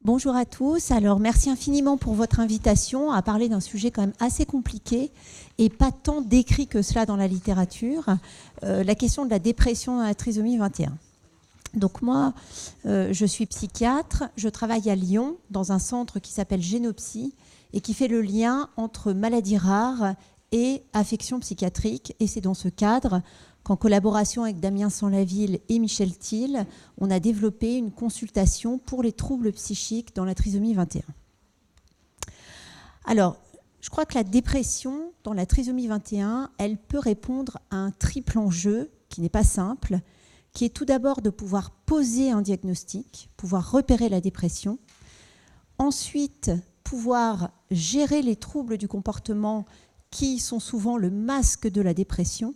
Bonjour à tous. Alors, merci infiniment pour votre invitation à parler d'un sujet quand même assez compliqué et pas tant décrit que cela dans la littérature, la question de la dépression dans la trisomie 21. Donc moi, je suis psychiatre, je travaille à Lyon dans un centre qui s'appelle Génopsy et qui fait le lien entre maladies rares et affections psychiatriques. Et c'est dans ce cadre qu'en collaboration avec Damien Sanlaville et Michel Thiel, on a développé une consultation pour les troubles psychiques dans la trisomie 21. Alors, je crois que la dépression dans la trisomie 21, elle peut répondre à un triple enjeu qui n'est pas simple, qui est tout d'abord de pouvoir poser un diagnostic, pouvoir repérer la dépression, ensuite pouvoir gérer les troubles du comportement qui sont souvent le masque de la dépression,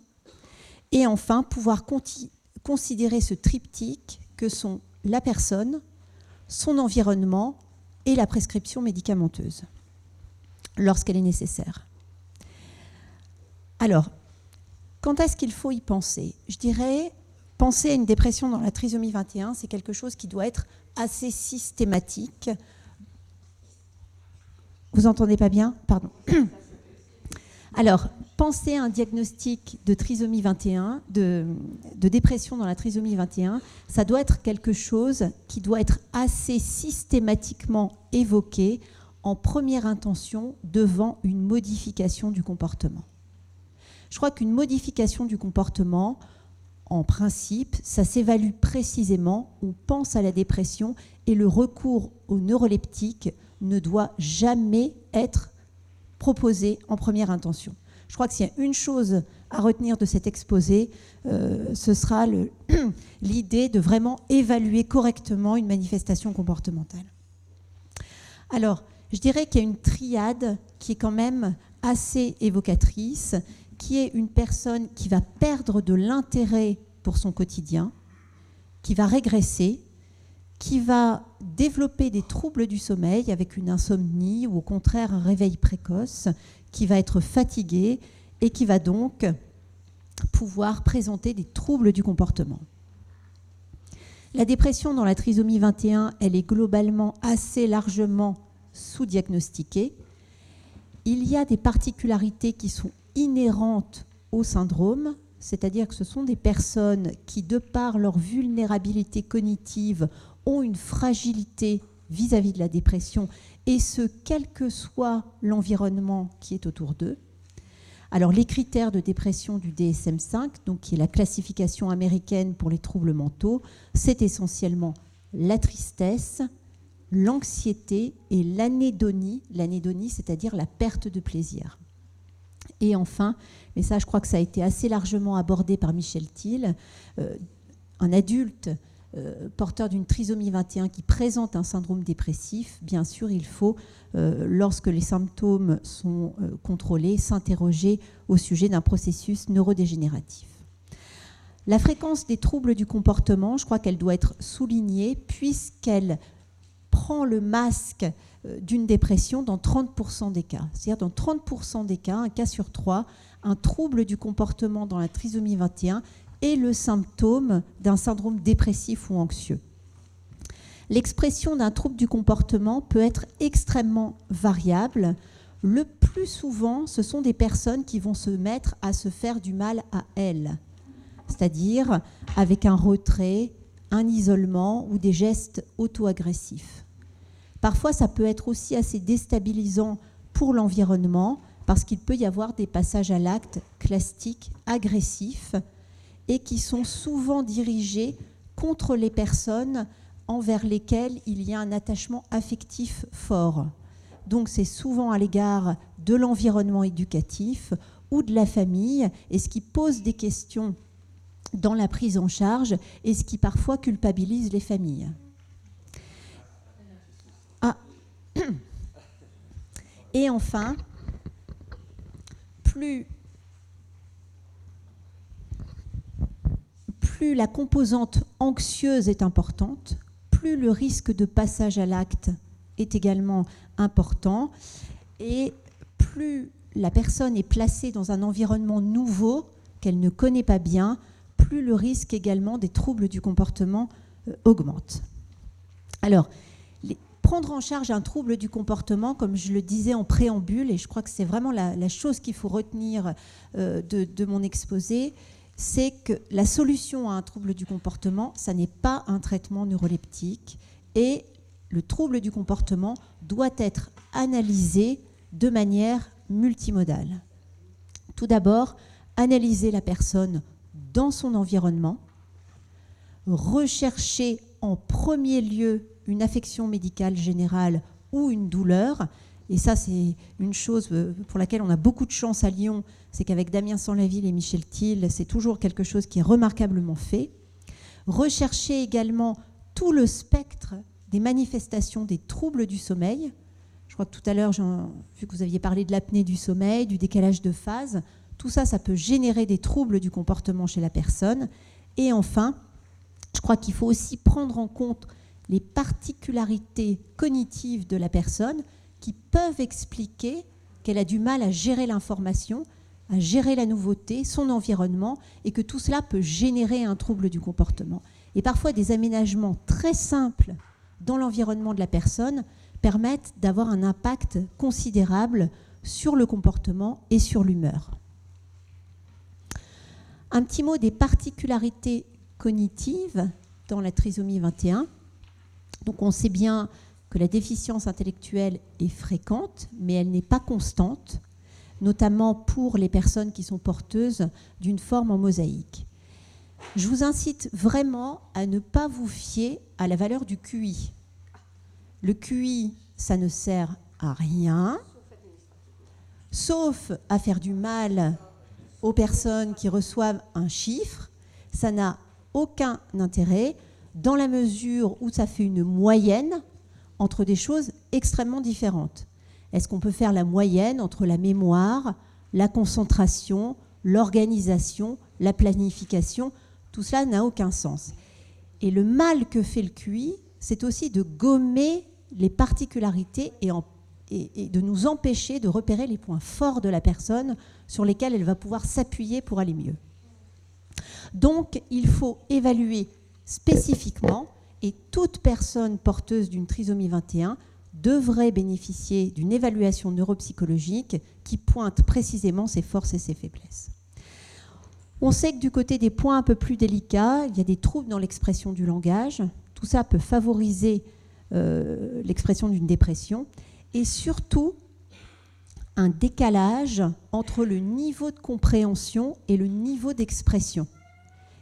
et enfin pouvoir considérer ce triptyque que sont la personne, son environnement et la prescription médicamenteuse, lorsqu'elle est nécessaire. Alors, quand est-ce qu'il faut y penser ? Je dirais, penser à une dépression dans la trisomie 21, c'est quelque chose qui doit être assez systématique. Vous entendez pas bien ? Pardon. Alors, penser à un diagnostic de trisomie 21, de dépression dans la trisomie 21, ça doit être quelque chose qui doit être assez systématiquement évoqué en première intention devant une modification du comportement. Je crois qu'une modification du comportement, en principe, ça s'évalue précisément, on pense à la dépression et le recours aux neuroleptiques ne doit jamais être proposé en première intention. Je crois que s'il y a une chose à retenir de cet exposé, ce sera l'idée de vraiment évaluer correctement une manifestation comportementale. Alors, je dirais qu'il y a une triade qui est quand même assez évocatrice, qui est une personne qui va perdre de l'intérêt pour son quotidien, qui va régresser, qui va développer des troubles du sommeil avec une insomnie ou au contraire un réveil précoce, qui va être fatigué et qui va donc pouvoir présenter des troubles du comportement. La dépression dans la trisomie 21, elle est globalement assez largement sous-diagnostiquée. Il y a des particularités qui sont inhérentes au syndrome, c'est-à-dire que ce sont des personnes qui, de par leur vulnérabilité cognitive, ont une fragilité vis-à-vis de la dépression, et ce, quel que soit l'environnement qui est autour d'eux. Alors, les critères de dépression du DSM-5, donc, qui est la classification américaine pour les troubles mentaux, c'est essentiellement la tristesse, l'anxiété et l'anédonie. L'anédonie, c'est-à-dire la perte de plaisir. Et enfin, mais ça, je crois que ça a été assez largement abordé par Michel Thiel, un adulte porteur d'une trisomie 21 qui présente un syndrome dépressif, bien sûr, il faut, lorsque les symptômes sont contrôlés, s'interroger au sujet d'un processus neurodégénératif. La fréquence des troubles du comportement, je crois qu'elle doit être soulignée puisqu'elle prend le masque d'une dépression dans 30% des cas. C'est-à-dire dans 30% des cas, un cas sur 3, un trouble du comportement dans la trisomie 21 est le symptôme d'un syndrome dépressif ou anxieux. L'expression d'un trouble du comportement peut être extrêmement variable. Le plus souvent, ce sont des personnes qui vont se mettre à se faire du mal à elles, c'est-à-dire avec un retrait, un isolement ou des gestes auto-agressifs. Parfois, ça peut être aussi assez déstabilisant pour l'environnement parce qu'il peut y avoir des passages à l'acte classiques, agressifs, et qui sont souvent dirigés contre les personnes envers lesquelles il y a un attachement affectif fort. Donc c'est souvent à l'égard de l'environnement éducatif ou de la famille, et ce qui pose des questions dans la prise en charge et ce qui parfois culpabilise les familles. Et enfin, plus la composante anxieuse est importante, plus le risque de passage à l'acte est également important, et plus la personne est placée dans un environnement nouveau qu'elle ne connaît pas bien, plus le risque également des troubles du comportement augmente. Alors, prendre en charge un trouble du comportement, comme je le disais en préambule, et je crois que c'est vraiment la chose qu'il faut retenir de mon exposé, c'est que la solution à un trouble du comportement, ça n'est pas un traitement neuroleptique, et le trouble du comportement doit être analysé de manière multimodale. Tout d'abord, analyser la personne dans son environnement, rechercher en premier lieu une affection médicale générale ou une douleur. Et ça, c'est une chose pour laquelle on a beaucoup de chance à Lyon, c'est qu'avec Damien Sanlaville et Michel Thiel, c'est toujours quelque chose qui est remarquablement fait. Rechercher également tout le spectre des manifestations des troubles du sommeil. Je crois que tout à l'heure, vu que vous aviez parlé de l'apnée du sommeil, du décalage de phase, tout ça, ça peut générer des troubles du comportement chez la personne. Et enfin, je crois qu'il faut aussi prendre en compte les particularités cognitives de la personne qui peuvent expliquer qu'elle a du mal à gérer l'information, à gérer la nouveauté, son environnement, et que tout cela peut générer un trouble du comportement. Et parfois, des aménagements très simples dans l'environnement de la personne permettent d'avoir un impact considérable sur le comportement et sur l'humeur. Un petit mot des particularités cognitives dans la trisomie 21. Donc on sait bien que la déficience intellectuelle est fréquente, mais elle n'est pas constante, notamment pour les personnes qui sont porteuses d'une forme en mosaïque. Je vous incite vraiment à ne pas vous fier à la valeur du QI. Le QI, ça ne sert à rien, sauf à faire du mal aux personnes qui reçoivent un chiffre. Ça n'a aucun intérêt dans la mesure où ça fait une moyenne entre des choses extrêmement différentes. Est-ce qu'on peut faire la moyenne entre la mémoire, la concentration, l'organisation, la planification? Tout cela n'a aucun sens. Et le mal que fait le QI, c'est aussi de gommer les particularités et de nous empêcher de repérer les points forts de la personne sur lesquels elle va pouvoir s'appuyer pour aller mieux. Donc, il faut évaluer spécifiquement, et toute personne porteuse d'une trisomie 21 devrait bénéficier d'une évaluation neuropsychologique qui pointe précisément ses forces et ses faiblesses. On sait que du côté des points un peu plus délicats, il y a des troubles dans l'expression du langage. Tout ça peut favoriser l'expression d'une dépression, et surtout un décalage entre le niveau de compréhension et le niveau d'expression.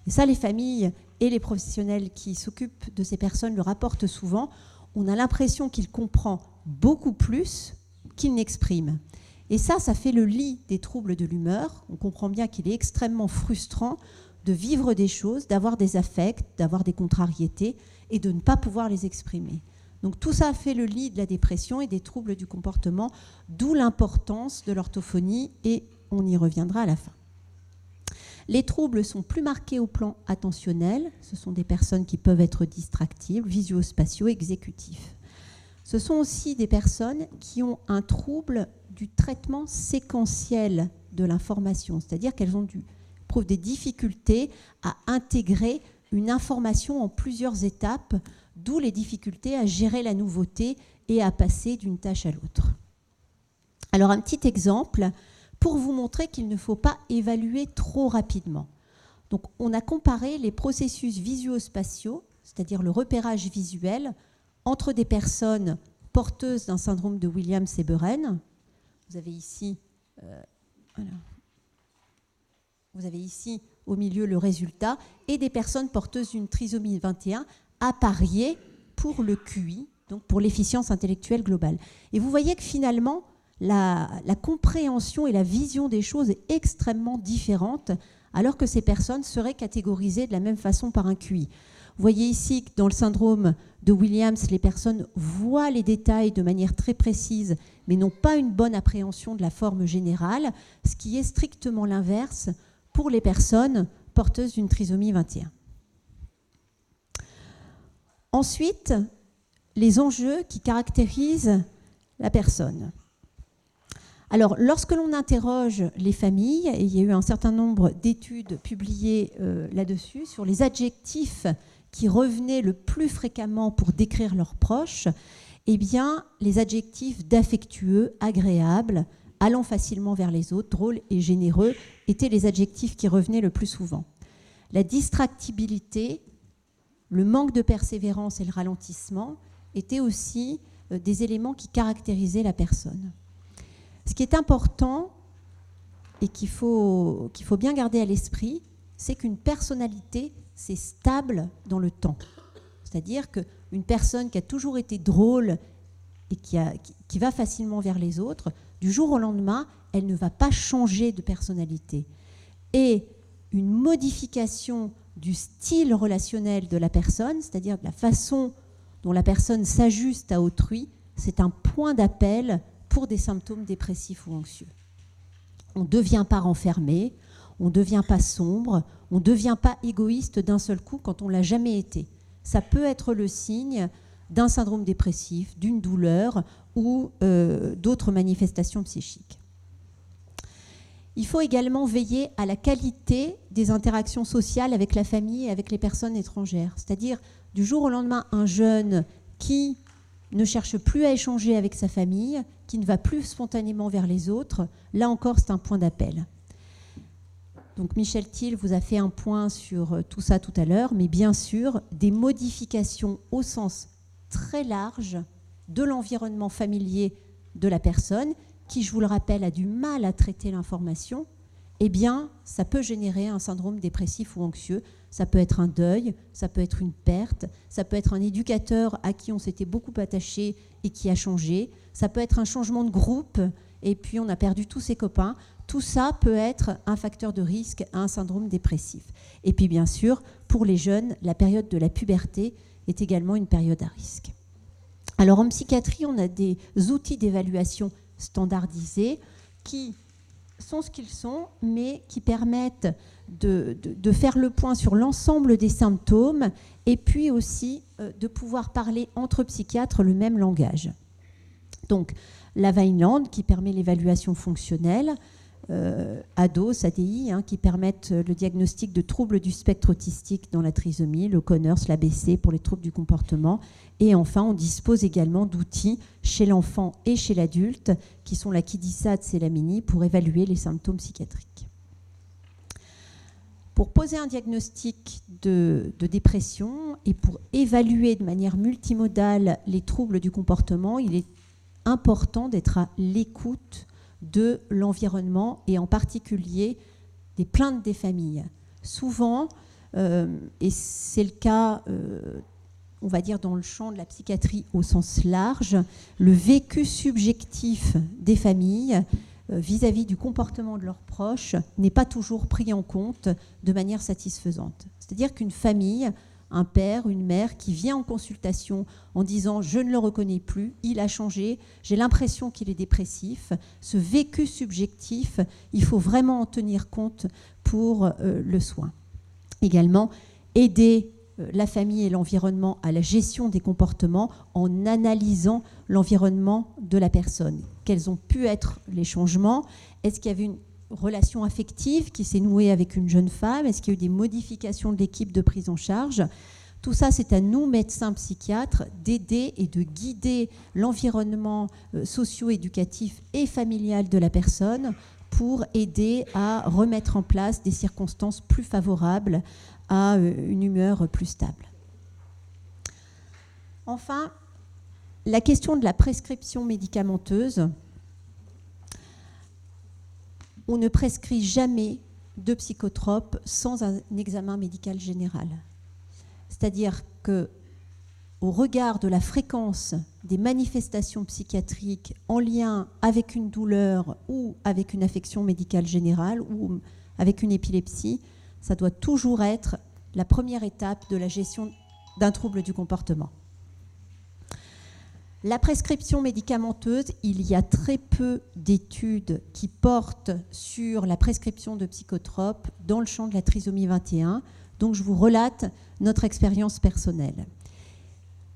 Et ça, les familles et les professionnels qui s'occupent de ces personnes le rapportent souvent. On a l'impression qu'il comprend beaucoup plus qu'il n'exprime. Et ça fait le lit des troubles de l'humeur. On comprend bien qu'il est extrêmement frustrant de vivre des choses, d'avoir des affects, d'avoir des contrariétés et de ne pas pouvoir les exprimer. Donc tout ça fait le lit de la dépression et des troubles du comportement, d'où l'importance de l'orthophonie, et on y reviendra à la fin. Les troubles sont plus marqués au plan attentionnel. Ce sont des personnes qui peuvent être distractibles, visuospatiaux, exécutifs. Ce sont aussi des personnes qui ont un trouble du traitement séquentiel de l'information, c'est-à-dire qu'elles éprouvent des difficultés à intégrer une information en plusieurs étapes, d'où les difficultés à gérer la nouveauté et à passer d'une tâche à l'autre. Alors un petit exemple pour vous montrer qu'il ne faut pas évaluer trop rapidement. Donc on a comparé les processus visuospatiaux, c'est-à-dire le repérage visuel, entre des personnes porteuses d'un syndrome de Williams-Seberen. Vous avez ici au milieu le résultat, et des personnes porteuses d'une trisomie 21 appariées pour le QI, donc pour l'efficience intellectuelle globale. Et vous voyez que finalement, la compréhension et la vision des choses est extrêmement différente, alors que ces personnes seraient catégorisées de la même façon par un QI. Vous voyez ici que dans le syndrome de Williams, les personnes voient les détails de manière très précise, mais n'ont pas une bonne appréhension de la forme générale, ce qui est strictement l'inverse pour les personnes porteuses d'une trisomie 21. Ensuite, les enjeux qui caractérisent la personne. Alors, lorsque l'on interroge les familles, et il y a eu un certain nombre d'études publiées là-dessus, sur les adjectifs qui revenaient le plus fréquemment pour décrire leurs proches, eh bien, les adjectifs d'affectueux, agréable, allant facilement vers les autres, drôle et généreux, étaient les adjectifs qui revenaient le plus souvent. La distractibilité, le manque de persévérance et le ralentissement étaient aussi des éléments qui caractérisaient la personne. Ce qui est important et qu'il faut bien garder à l'esprit, c'est qu'une personnalité, c'est stable dans le temps. C'est-à-dire qu'une personne qui a toujours été drôle et qui va facilement vers les autres, du jour au lendemain, elle ne va pas changer de personnalité. Et une modification du style relationnel de la personne, c'est-à-dire de la façon dont la personne s'ajuste à autrui, c'est un point d'appel pour des symptômes dépressifs ou anxieux. On ne devient pas renfermé, on ne devient pas sombre, on ne devient pas égoïste d'un seul coup quand on ne l'a jamais été. Ça peut être le signe d'un syndrome dépressif, d'une douleur ou d'autres manifestations psychiques. Il faut également veiller à la qualité des interactions sociales avec la famille et avec les personnes étrangères. C'est-à-dire, du jour au lendemain, un jeune qui ne cherche plus à échanger avec sa famille, qui ne va plus spontanément vers les autres, là encore, c'est un point d'appel. Donc Michel Thiel vous a fait un point sur tout ça tout à l'heure, mais bien sûr, des modifications au sens très large de l'environnement familier de la personne, qui, je vous le rappelle, a du mal à traiter l'information, eh bien, ça peut générer un syndrome dépressif ou anxieux. Ça peut être un deuil, ça peut être une perte, ça peut être un éducateur à qui on s'était beaucoup attaché et qui a changé, ça peut être un changement de groupe et puis on a perdu tous ses copains. Tout ça peut être un facteur de risque à un syndrome dépressif. Et puis, bien sûr, pour les jeunes, la période de la puberté est également une période à risque. Alors, en psychiatrie, on a des outils d'évaluation standardisés qui sont ce qu'ils sont, mais qui permettent de faire le point sur l'ensemble des symptômes et puis aussi de pouvoir parler entre psychiatres le même langage. Donc, la Vineland qui permet l'évaluation fonctionnelle, ADOS, ADI, qui permettent le diagnostic de troubles du spectre autistique dans la trisomie, le Conners, l'ABC pour les troubles du comportement. Et enfin, on dispose également d'outils chez l'enfant et chez l'adulte, qui sont la Kiddi-SADS et la Mini, pour évaluer les symptômes psychiatriques. Pour poser un diagnostic de dépression et pour évaluer de manière multimodale les troubles du comportement, il est important d'être à l'écoute de l'environnement et en particulier des plaintes des familles. Souvent, et c'est le cas, on va dire dans le champ de la psychiatrie au sens large, le vécu subjectif des familles vis-à-vis du comportement de leurs proches n'est pas toujours pris en compte de manière satisfaisante. C'est-à-dire qu'une famille, un père, une mère qui vient en consultation en disant « je ne le reconnais plus, il a changé, j'ai l'impression qu'il est dépressif », ce vécu subjectif, il faut vraiment en tenir compte pour le soin. Également, aider la famille et l'environnement à la gestion des comportements en analysant l'environnement de la personne. Quels ont pu être les changements? Est-ce qu'il y avait une relation affective qui s'est nouée avec une jeune femme? Est-ce qu'il y a eu des modifications de l'équipe de prise en charge? Tout ça, c'est à nous, médecins psychiatres, d'aider et de guider l'environnement socio-éducatif et familial de la personne pour aider à remettre en place des circonstances plus favorables à une humeur plus stable. Enfin, la question de la prescription médicamenteuse. On ne prescrit jamais de psychotropes sans un examen médical général. C'est-à-dire qu'au regard de la fréquence des manifestations psychiatriques en lien avec une douleur ou avec une affection médicale générale ou avec une épilepsie, ça doit toujours être la première étape de la gestion d'un trouble du comportement. La prescription médicamenteuse, il y a très peu d'études qui portent sur la prescription de psychotropes dans le champ de la trisomie 21, donc je vous relate notre expérience personnelle.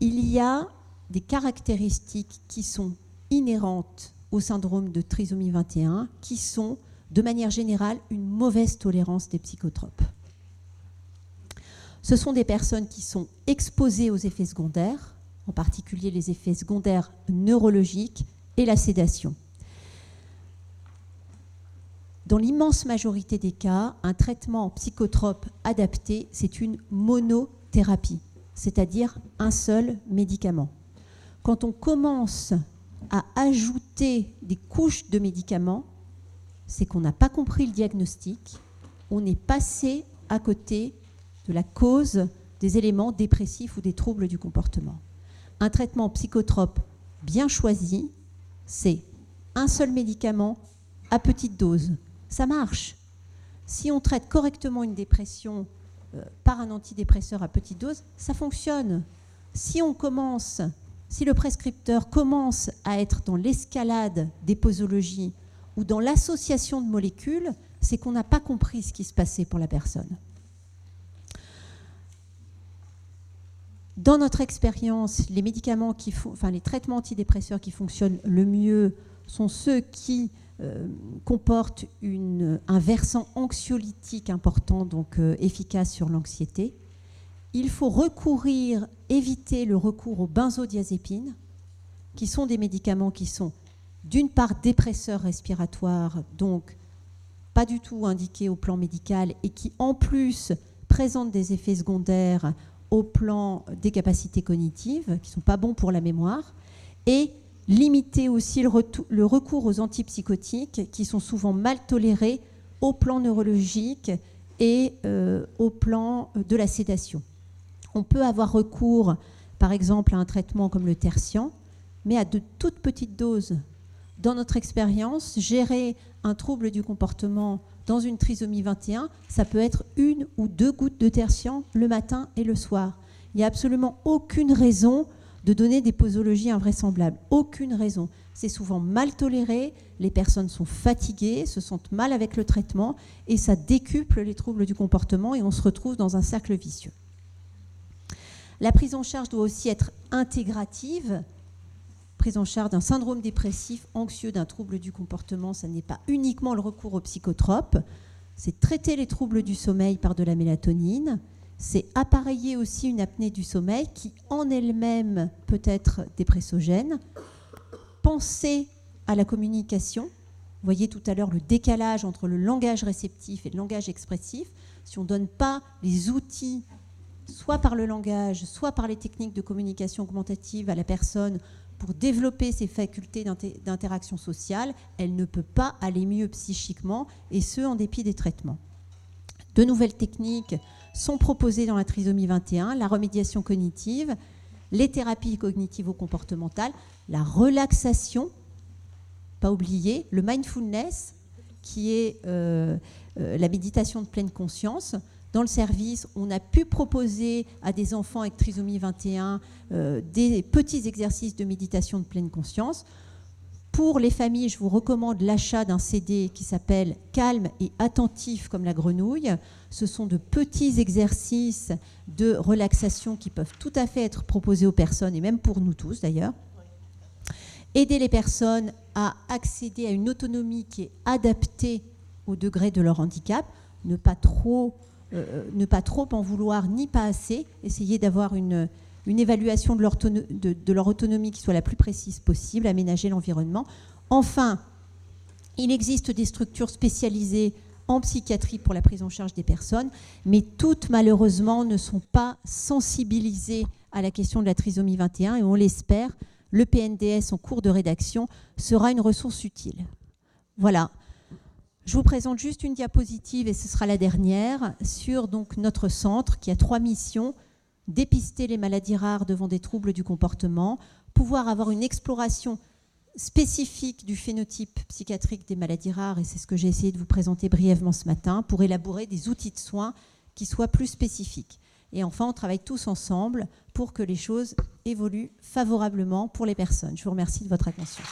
Il y a des caractéristiques qui sont inhérentes au syndrome de trisomie 21, qui sont, de manière générale, une mauvaise tolérance des psychotropes. Ce sont des personnes qui sont exposées aux effets secondaires, en particulier les effets secondaires neurologiques et la sédation. Dans l'immense majorité des cas, un traitement psychotrope adapté, c'est une monothérapie, c'est-à-dire un seul médicament. Quand on commence à ajouter des couches de médicaments, c'est qu'on n'a pas compris le diagnostic, on est passé à côté de la cause des éléments dépressifs ou des troubles du comportement. Un traitement psychotrope bien choisi, c'est un seul médicament à petite dose. Ça marche. Si on traite correctement une dépression par un antidépresseur à petite dose, ça fonctionne. Si le prescripteur commence à être dans l'escalade des posologies ou dans l'association de molécules, c'est qu'on n'a pas compris ce qui se passait pour la personne. Dans notre expérience, les traitements antidépresseurs qui fonctionnent le mieux sont ceux qui comportent un versant anxiolytique important, donc efficace sur l'anxiété. Il faut éviter le recours aux benzodiazépines, qui sont des médicaments qui sont d'une part dépresseurs respiratoires, donc pas du tout indiqués au plan médical, et qui en plus présentent des effets secondaires au plan des capacités cognitives, qui ne sont pas bons pour la mémoire, et limiter aussi le recours aux antipsychotiques, qui sont souvent mal tolérés au plan neurologique et au plan de la sédation. On peut avoir recours, par exemple, à un traitement comme le tertian, mais à de toutes petites doses. Dans notre expérience, gérer un trouble du comportement dans une trisomie 21, ça peut être 1 ou 2 gouttes de tertian le matin et le soir. Il n'y a absolument aucune raison de donner des posologies invraisemblables. Aucune raison. C'est souvent mal toléré, les personnes sont fatiguées, se sentent mal avec le traitement, et ça décuple les troubles du comportement et on se retrouve dans un cercle vicieux. La prise en charge doit aussi être intégrative. Prise en charge d'un syndrome dépressif, anxieux, d'un trouble du comportement, ça n'est pas uniquement le recours aux psychotropes, c'est traiter les troubles du sommeil par de la mélatonine, c'est appareiller aussi une apnée du sommeil qui en elle-même peut être dépressogène, penser à la communication. Vous voyez tout à l'heure le décalage entre le langage réceptif et le langage expressif. Si on ne donne pas les outils, soit par le langage, soit par les techniques de communication augmentative à la personne pour développer ses facultés d'interaction sociale, elle ne peut pas aller mieux psychiquement, et ce, en dépit des traitements. De nouvelles techniques sont proposées dans la trisomie 21, la remédiation cognitive, les thérapies cognitivo-comportementales, la relaxation, pas oublier, le mindfulness, qui est la méditation de pleine conscience. Dans le service, on a pu proposer à des enfants avec trisomie 21 des petits exercices de méditation de pleine conscience. Pour les familles, je vous recommande l'achat d'un CD qui s'appelle « Calme et attentif comme la grenouille ». Ce sont de petits exercices de relaxation qui peuvent tout à fait être proposés aux personnes, et même pour nous tous d'ailleurs. Aider les personnes à accéder à une autonomie qui est adaptée au degré de leur handicap, ne pas trop en vouloir ni pas assez, essayer d'avoir une évaluation de leur autonomie qui soit la plus précise possible, aménager l'environnement. Enfin, il existe des structures spécialisées en psychiatrie pour la prise en charge des personnes, mais toutes malheureusement ne sont pas sensibilisées à la question de la trisomie 21, et on l'espère, le PNDS en cours de rédaction sera une ressource utile. Voilà. Je vous présente juste une diapositive, et ce sera la dernière, sur donc notre centre qui a 3 missions: dépister les maladies rares devant des troubles du comportement, pouvoir avoir une exploration spécifique du phénotype psychiatrique des maladies rares, et c'est ce que j'ai essayé de vous présenter brièvement ce matin, pour élaborer des outils de soins qui soient plus spécifiques. Et enfin, on travaille tous ensemble pour que les choses évoluent favorablement pour les personnes. Je vous remercie de votre attention.